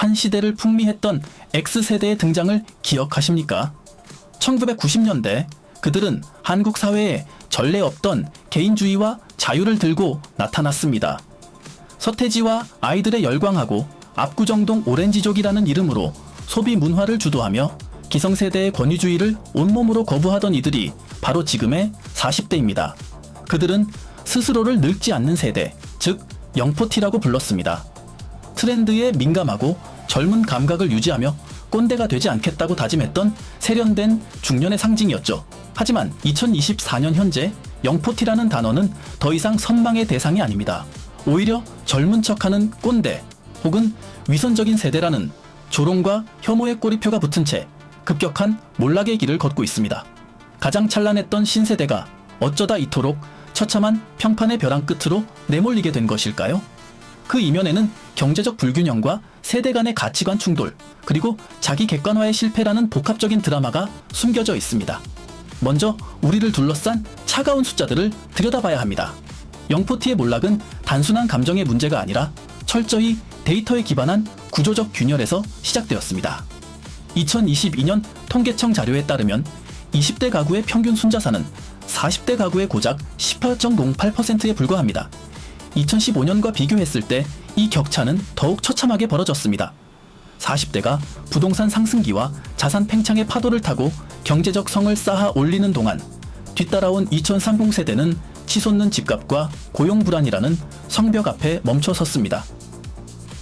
한 시대를 풍미했던 X세대의 등장을 기억하십니까? 1990년대 그들은 한국 사회에 전례 없던 개인주의와 자유를 들고 나타났습니다. 서태지와 아이들에 열광하고 압구정동 오렌지족이라는 이름으로 소비 문화를 주도하며 기성세대의 권위주의를 온몸으로 거부하던 이들이 바로 지금의 40대입니다. 그들은 스스로를 늙지 않는 세대, 즉 영포티라고 불렀습니다. 트렌드에 민감하고 젊은 감각을 유지하며 꼰대가 되지 않겠다고 다짐했던 세련된 중년의 상징이었죠. 하지만 2024년 현재 영포티라는 단어는 더 이상 선망의 대상이 아닙니다. 오히려 젊은 척하는 꼰대 혹은 위선적인 세대라는 조롱과 혐오의 꼬리표가 붙은 채 급격한 몰락의 길을 걷고 있습니다. 가장 찬란했던 신세대가 어쩌다 이토록 처참한 평판의 벼랑 끝으로 내몰리게 된 것일까요? 그 이면에는 경제적 불균형과 세대 간의 가치관 충돌, 그리고 자기 객관화의 실패라는 복합적인 드라마가 숨겨져 있습니다. 먼저 우리를 둘러싼 차가운 숫자들을 들여다봐야 합니다. 영포티의 몰락은 단순한 감정의 문제가 아니라 철저히 데이터에 기반한 구조적 균열에서 시작되었습니다. 2022년 통계청 자료에 따르면 20대 가구의 평균 순자산은 40대 가구의 고작 18.08%에 불과합니다. 2015년과 비교했을 때 이 격차는 더욱 처참하게 벌어졌습니다. 40대가 부동산 상승기와 자산 팽창의 파도를 타고 경제적 성을 쌓아 올리는 동안 뒤따라온 2030 세대는 치솟는 집값과 고용 불안이라는 성벽 앞에 멈춰 섰습니다.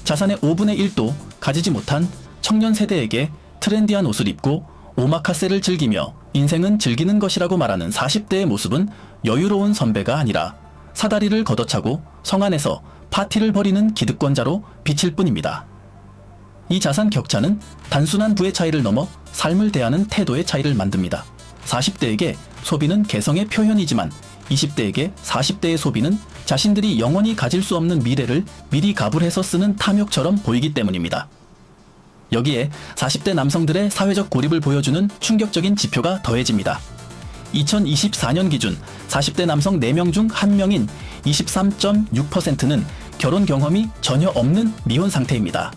자산의 5분의 1도 가지지 못한 청년 세대에게 트렌디한 옷을 입고 오마카세를 즐기며 인생은 즐기는 것이라고 말하는 40대의 모습은 여유로운 선배가 아니라 사다리를 걷어차고 성 안에서 파티를 벌이는 기득권자로 비칠 뿐입니다. 이 자산 격차는 단순한 부의 차이를 넘어 삶을 대하는 태도의 차이를 만듭니다. 40대에게 소비는 개성의 표현이지만 20대에게 40대의 소비는 자신들이 영원히 가질 수 없는 미래를 미리 가불해서 쓰는 탐욕처럼 보이기 때문입니다. 여기에 40대 남성들의 사회적 고립을 보여주는 충격적인 지표가 더해집니다. 2024년 기준 40대 남성 4명 중 1명인 23.6%는 결혼 경험이 전혀 없는 미혼 상태입니다.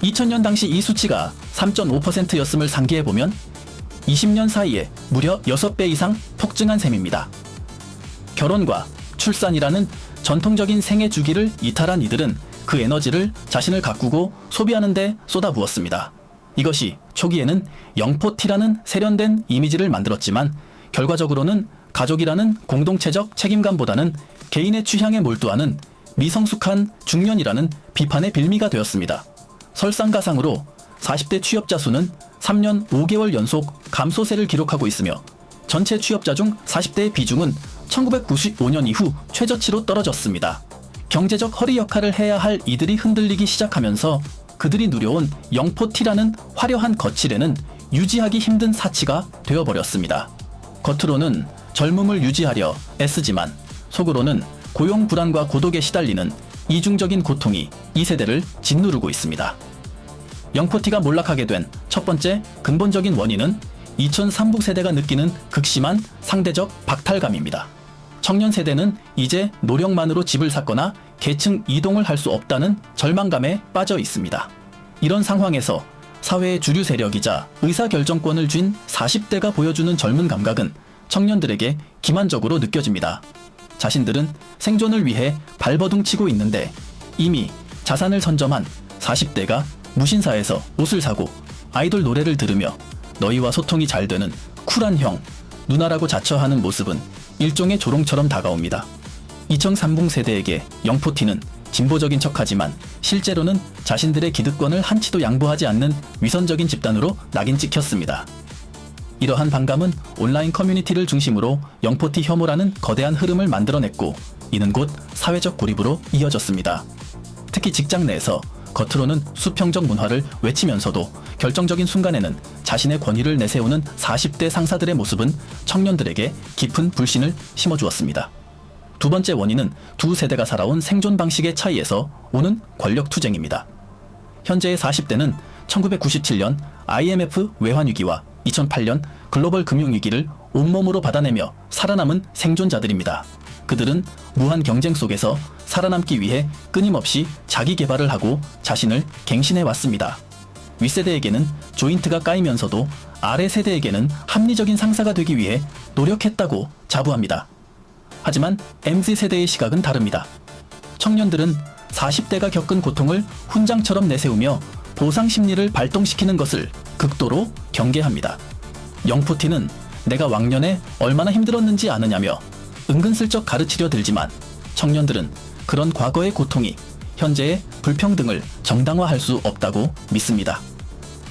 2000년 당시 이 수치가 3.5%였음을 상기해보면 20년 사이에 무려 6배 이상 폭증한 셈입니다. 결혼과 출산이라는 전통적인 생애 주기를 이탈한 이들은 그 에너지를 자신을 가꾸고 소비하는 데 쏟아부었습니다. 이것이 초기에는 영포티라는 세련된 이미지를 만들었지만 결과적으로는 가족이라는 공동체적 책임감보다는 개인의 취향에 몰두하는 미성숙한 중년이라는 비판의 빌미가 되었습니다. 설상가상으로 40대 취업자 수는 3년 5개월 연속 감소세를 기록하고 있으며 전체 취업자 중 40대의 비중은 1995년 이후 최저치로 떨어졌습니다. 경제적 허리 역할을 해야 할 이들이 흔들리기 시작하면서 그들이 누려온 영포티라는 화려한 거칠에는 유지하기 힘든 사치가 되어버렸습니다. 겉으로는 젊음을 유지하려 애쓰지만 속으로는 고용 불안과 고독에 시달리는 이중적인 고통이 이 세대를 짓누르고 있습니다. 영포티가 몰락하게 된 첫 번째 근본적인 원인은 2030 세대가 느끼는 극심한 상대적 박탈감입니다. 청년 세대는 이제 노력만으로 집을 샀거나 계층 이동을 할 수 없다는 절망감에 빠져 있습니다. 이런 상황에서 사회의 주류 세력이자 의사결정권을 쥔 40대가 보여주는 젊은 감각은 청년들에게 기만적으로 느껴집니다. 자신들은 생존을 위해 발버둥치고 있는데 이미 자산을 선점한 40대가 무신사에서 옷을 사고 아이돌 노래를 들으며 너희와 소통이 잘 되는 쿨한 형, 누나라고 자처하는 모습은 일종의 조롱처럼 다가옵니다. 2030 세대에게 영포티는 진보적인 척하지만 실제로는 자신들의 기득권을 한치도 양보하지 않는 위선적인 집단으로 낙인 찍혔습니다. 이러한 반감은 온라인 커뮤니티를 중심으로 영포티 혐오라는 거대한 흐름을 만들어냈고 이는 곧 사회적 고립으로 이어졌습니다. 특히 직장 내에서 겉으로는 수평적 문화를 외치면서도 결정적인 순간에는 자신의 권위를 내세우는 40대 상사들의 모습은 청년들에게 깊은 불신을 심어주었습니다. 두 번째 원인은 두 세대가 살아온 생존 방식의 차이에서 오는 권력 투쟁입니다. 현재의 40대는 1997년 IMF 외환위기와 2008년 글로벌 금융위기를 온몸으로 받아내며 살아남은 생존자들입니다. 그들은 무한 경쟁 속에서 살아남기 위해 끊임없이 자기 개발을 하고 자신을 갱신해 왔습니다. 윗세대에게는 조인트가 까이면서도 아래 세대에게는 합리적인 상사가 되기 위해 노력했다고 자부합니다. 하지만 MZ세대의 시각은 다릅니다. 청년들은 40대가 겪은 고통을 훈장처럼 내세우며 보상 심리를 발동시키는 것을 극도로 경계합니다. 영포티는 내가 왕년에 얼마나 힘들었는지 아느냐며 은근슬쩍 가르치려 들지만 청년들은 그런 과거의 고통이 현재의 불평등을 정당화할 수 없다고 믿습니다.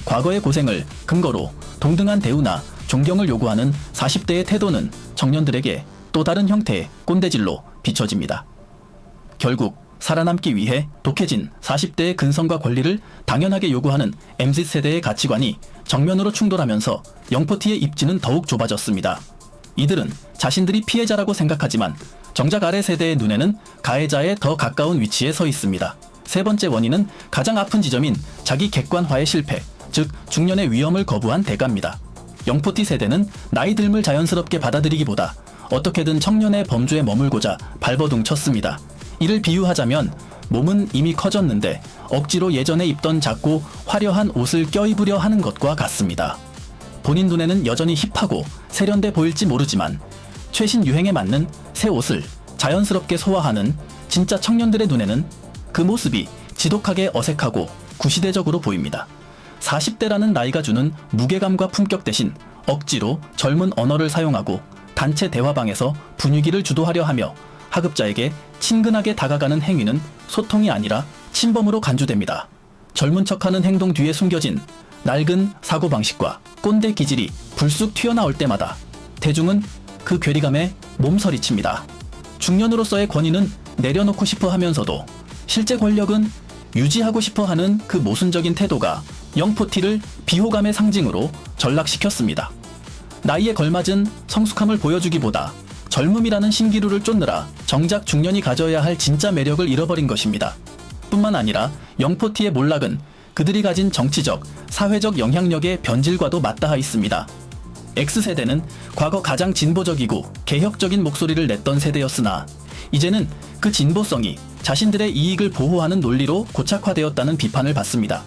과거의 고생을 근거로 동등한 대우나 존경을 요구하는 40대의 태도는 청년들에게 또 다른 형태의 꼰대질로 비춰집니다. 결국 살아남기 위해 독해진 40대의 근성과 권리를 당연하게 요구하는 MZ세대의 가치관이 정면으로 충돌하면서 영포티의 입지는 더욱 좁아졌습니다. 이들은 자신들이 피해자라고 생각하지만 정작 아래 세대의 눈에는 가해자에 더 가까운 위치에 서 있습니다. 세 번째 원인은 가장 아픈 지점인 자기 객관화의 실패, 즉 중년의 위험을 거부한 대가입니다. 영포티 세대는 나이 듦을 자연스럽게 받아들이기보다 어떻게든 청년의 범주에 머물고자 발버둥 쳤습니다. 이를 비유하자면 몸은 이미 커졌는데 억지로 예전에 입던 작고 화려한 옷을 껴입으려 하는 것과 같습니다. 본인 눈에는 여전히 힙하고 세련돼 보일지 모르지만 최신 유행에 맞는 새 옷을 자연스럽게 소화하는 진짜 청년들의 눈에는 그 모습이 지독하게 어색하고 구시대적으로 보입니다. 40대라는 나이가 주는 무게감과 품격 대신 억지로 젊은 언어를 사용하고 단체 대화방에서 분위기를 주도하려 하며 하급자에게 친근하게 다가가는 행위는 소통이 아니라 침범으로 간주됩니다. 젊은 척하는 행동 뒤에 숨겨진 낡은 사고방식과 꼰대 기질이 불쑥 튀어나올 때마다 대중은 그 괴리감에 몸서리칩니다. 중년으로서의 권위는 내려놓고 싶어 하면서도 실제 권력은 유지하고 싶어 하는 그 모순적인 태도가 영포티를 비호감의 상징으로 전락시켰습니다. 나이에 걸맞은 성숙함을 보여주기보다 젊음이라는 신기루를 쫓느라 정작 중년이 가져야 할 진짜 매력을 잃어버린 것입니다. 뿐만 아니라 영포티의 몰락은 그들이 가진 정치적, 사회적 영향력의 변질과도 맞닿아 있습니다. X세대는 과거 가장 진보적이고 개혁적인 목소리를 냈던 세대였으나 이제는 그 진보성이 자신들의 이익을 보호하는 논리로 고착화되었다는 비판을 받습니다.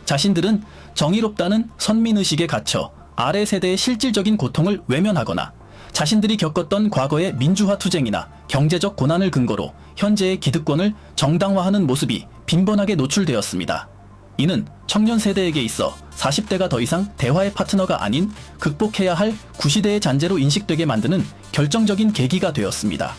자신들은 정의롭다는 선민의식에 갇혀 아래 세대의 실질적인 고통을 외면하거나 자신들이 겪었던 과거의 민주화 투쟁이나 경제적 고난을 근거로 현재의 기득권을 정당화하는 모습이 빈번하게 노출되었습니다. 이는 청년 세대에게 있어 40대가 더 이상 대화의 파트너가 아닌 극복해야 할 구시대의 잔재로 인식되게 만드는 결정적인 계기가 되었습니다.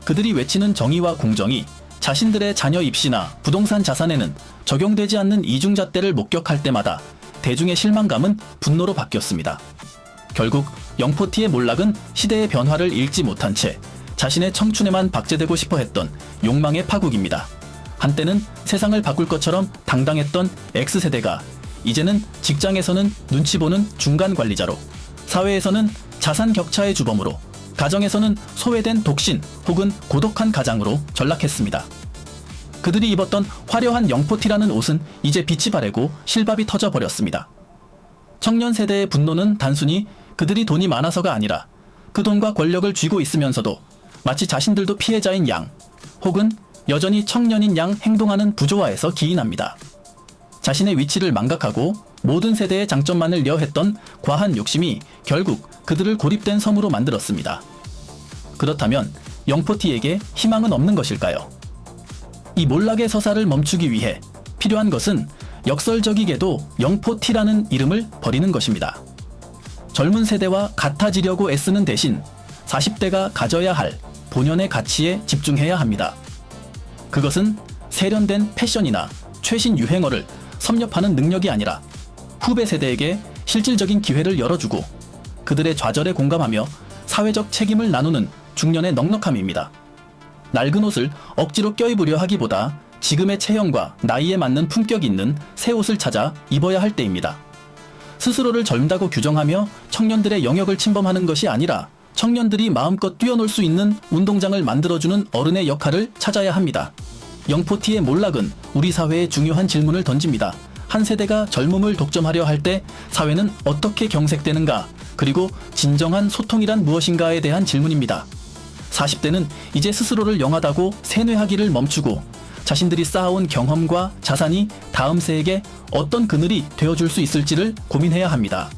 그들이 외치는 정의와 공정이 자신들의 자녀 입시나 부동산 자산에는 적용되지 않는 이중잣대를 목격할 때마다 대중의 실망감은 분노로 바뀌었습니다. 결국 영포티의 몰락은 시대의 변화를 읽지 못한 채 자신의 청춘에만 박제되고 싶어 했던 욕망의 파국입니다. 한때는 세상을 바꿀 것처럼 당당했던 X세대가 이제는 직장에서는 눈치 보는 중간 관리자로, 사회에서는 자산 격차의 주범으로, 가정에서는 소외된 독신 혹은 고독한 가장으로 전락했습니다. 그들이 입었던 화려한 영포티라는 옷은 이제 빛이 바래고 실밥이 터져버렸습니다. 청년 세대의 분노는 단순히 그들이 돈이 많아서가 아니라 그 돈과 권력을 쥐고 있으면서도 마치 자신들도 피해자인 양 혹은 여전히 청년인 양 행동하는 부조화에서 기인합니다. 자신의 위치를 망각하고 모든 세대의 장점만을 려했던 과한 욕심이 결국 그들을 고립된 섬으로 만들었습니다. 그렇다면 영포티에게 희망은 없는 것일까요? 이 몰락의 서사를 멈추기 위해 필요한 것은 역설적이게도 영포티라는 이름을 버리는 것입니다. 젊은 세대와 같아지려고 애쓰는 대신 40대가 가져야 할 본연의 가치에 집중해야 합니다. 그것은 세련된 패션이나 최신 유행어를 섭렵하는 능력이 아니라 후배 세대에게 실질적인 기회를 열어주고 그들의 좌절에 공감하며 사회적 책임을 나누는 중년의 넉넉함입니다. 낡은 옷을 억지로 껴입으려 하기보다 지금의 체형과 나이에 맞는 품격 있는 새 옷을 찾아 입어야 할 때입니다. 스스로를 젊다고 규정하며 청년들의 영역을 침범하는 것이 아니라 청년들이 마음껏 뛰어놀 수 있는 운동장을 만들어주는 어른의 역할을 찾아야 합니다. 영포티의 몰락은 우리 사회에 중요한 질문을 던집니다. 한 세대가 젊음을 독점하려 할 때 사회는 어떻게 경색되는가? 그리고 진정한 소통이란 무엇인가에 대한 질문입니다. 40대는 이제 스스로를 영하다고 세뇌하기를 멈추고 자신들이 쌓아온 경험과 자산이 다음 세에게 어떤 그늘이 되어줄 수 있을지를 고민해야 합니다.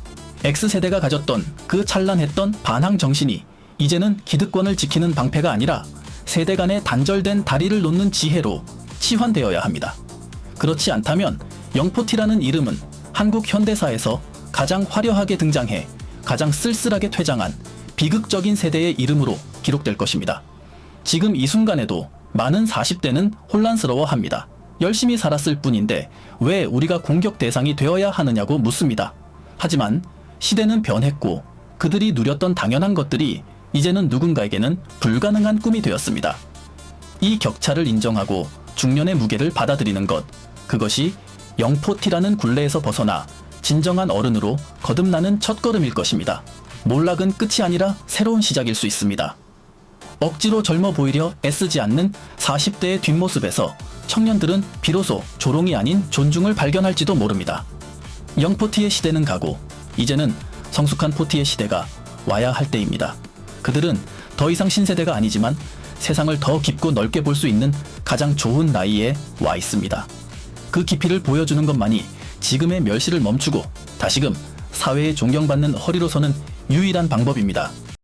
X세대가 가졌던 그 찬란했던 반항 정신이 이제는 기득권을 지키는 방패가 아니라 세대 간의 단절된 다리를 놓는 지혜로 치환되어야 합니다. 그렇지 않다면 영포티라는 이름은 한국 현대사에서 가장 화려하게 등장해 가장 쓸쓸하게 퇴장한 비극적인 세대의 이름으로 기록될 것입니다. 지금 이 순간에도 많은 40대는 혼란스러워합니다. 열심히 살았을 뿐인데 왜 우리가 공격 대상이 되어야 하느냐고 묻습니다. 하지만 시대는 변했고 그들이 누렸던 당연한 것들이 이제는 누군가에게는 불가능한 꿈이 되었습니다. 이 격차를 인정하고 중년의 무게를 받아들이는 것, 그것이 영포티라는 굴레에서 벗어나 진정한 어른으로 거듭나는 첫걸음일 것입니다. 몰락은 끝이 아니라 새로운 시작일 수 있습니다. 억지로 젊어 보이려 애쓰지 않는 40대의 뒷모습에서 청년들은 비로소 조롱이 아닌 존중을 발견할지도 모릅니다. 영포티의 시대는 가고 이제는 성숙한 포티의 시대가 와야 할 때입니다. 그들은 더 이상 신세대가 아니지만 세상을 더 깊고 넓게 볼 수 있는 가장 좋은 나이에 와 있습니다. 그 깊이를 보여주는 것만이 지금의 멸시를 멈추고 다시금 사회에 존경받는 허리로 서는 유일한 방법입니다.